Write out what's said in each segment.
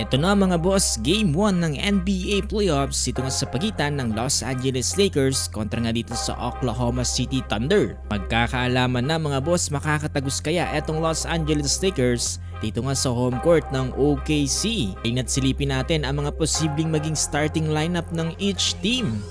Eto na mga boss, Game 1 ng NBA Playoffs. Ito nga sa pagitan ng Los Angeles Lakers kontra nga dito sa Oklahoma City Thunder. Magkakaalaman na mga boss, makakatagos kaya etong Los Angeles Lakers dito nga sa home court ng OKC. Tingnan at silipin natin ang mga posibleng maging starting lineup ng each team.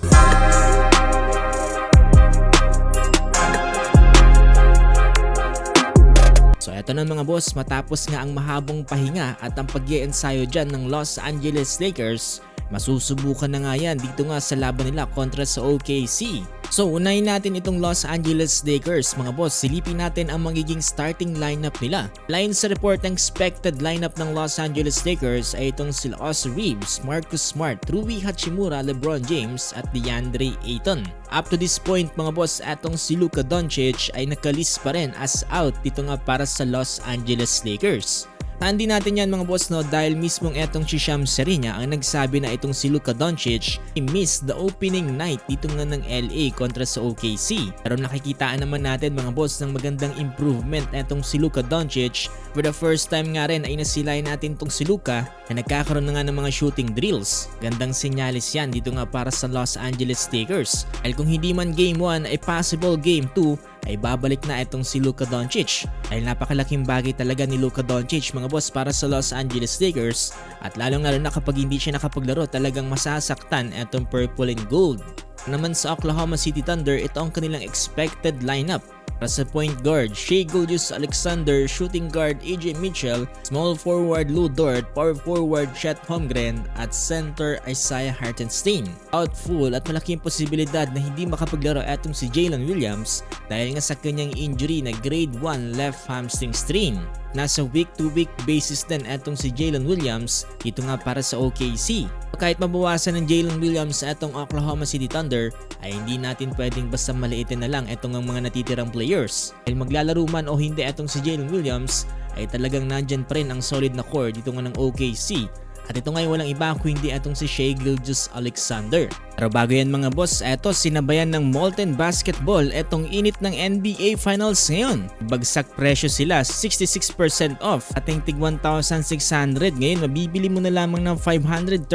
So eto na mga boss, matapos nga ang mahabang pahinga at ang pag-iensayo dyan ng Los Angeles Lakers, masusubukan na nga yan dito nga sa laban nila kontra sa OKC. So unahin natin itong Los Angeles Lakers mga boss, silipin natin ang magiging starting lineup nila. Line sa report ng expected lineup ng Los Angeles Lakers ay itong sila Austin Reeves, Marcus Smart, Rui Hachimura, LeBron James at DeAndre Ayton. Up to this point mga boss, etong si Luka Doncic ay nakalist pa rin as out dito nga para sa Los Angeles Lakers. Hindi natin yan mga boss no, dahil mismong etong si Shams Charania ang nagsabi na itong si Luka Doncic missed the opening night dito nga ng LA kontra sa OKC. Pero nakikitaan naman natin mga boss ng magandang improvement etong si Luka Doncic. For the first time nga rin ay nasilay natin itong si Luka na nagkakaroon na nga ng mga shooting drills. Gandang senyalis yan dito nga para sa Los Angeles Lakers. Dahil kung hindi man game 1 ay possible game 2 ay babalik na itong si Luka Doncic. Dahil napakalaking bagay talaga ni Luka Doncic mga boss para sa Los Angeles Lakers, at lalong lalo na kapag hindi siya nakapaglaro talagang masasaktan itong purple and gold. Naman sa Oklahoma City Thunder, ito ang kanilang expected lineup. Para sa point guard, Shai Gilgeous-Alexander, shooting guard AJ Mitchell, small forward Lou Dort, power forward Chet Holmgren at center Isaiah Hartenstein. Out full at malaking posibilidad na hindi makapaglaro etong si Jalen Williams dahil nga sa kanyang injury na grade 1 left hamstring strain. Nasa week-to-week basis din etong si Jalen Williams dito nga para sa OKC. Kahit mabawasan ng Jalen Williams sa etong Oklahoma City Thunder ay hindi natin pwedeng basta maliitin na lang etong ang mga natitirang players. Dahil maglalaro man o hindi etong si Jalen Williams ay talagang nandyan pa rin ang solid na core dito nga ng OKC. At ito ngayon walang iba kung hindi etong si Shai Gilgeous-Alexander. Pero bago yan mga boss, eto sinabayan ng Molten Basketball etong init ng NBA Finals ngayon. Bagsak presyo sila, 66% off. Ating tig 1,600 ngayon, mabibili mo na lamang ng 539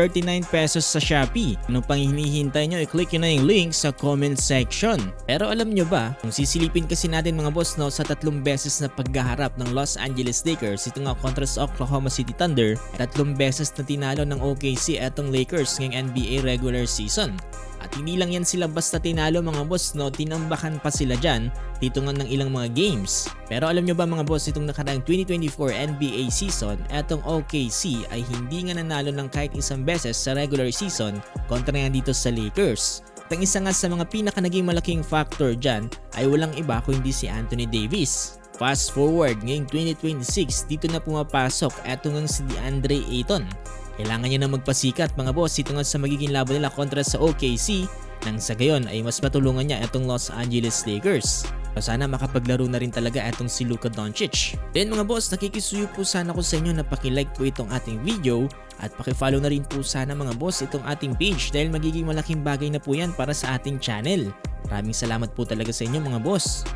pesos sa Shopee. Anong pang hinihintay nyo, i-click nyo na yung link sa comment section. Pero alam nyo ba, kung sisilipin kasi natin mga boss no, sa 3 beses na paghaharap ng Los Angeles Lakers, ito nga kontra sa Oklahoma City Thunder, 3 beses na tinalo ng OKC etong Lakers ngayong NBA regular season. At hindi lang yan sila basta tinalo mga boss no, tinambakan pa sila dyan dito nga ng ilang mga games. Pero alam nyo ba mga boss, itong nakaraang 2024 NBA season, etong OKC ay hindi nga nanalo ng kahit isang beses sa regular season kontra nga dito sa Lakers. At ang isa nga sa mga pinaka naging malaking factor dyan ay walang iba kundi si Anthony Davis. Fast forward ngayong 2026, dito na pumapasok eto nga si DeAndre Ayton. Kailangan niya na magpasikat mga boss ito nga sa magiging laban nila kontra sa OKC, nang sa gayon ay mas matulungan niya itong Los Angeles Lakers. So sana makapaglaro na rin talaga itong si Luka Doncic. Then mga boss, nakikisuyo po sana ko sa inyo na pakilike po itong ating video at pakifollow na rin po sana mga boss itong ating page dahil magiging malaking bagay na po yan para sa ating channel. Maraming salamat po talaga sa inyo mga boss.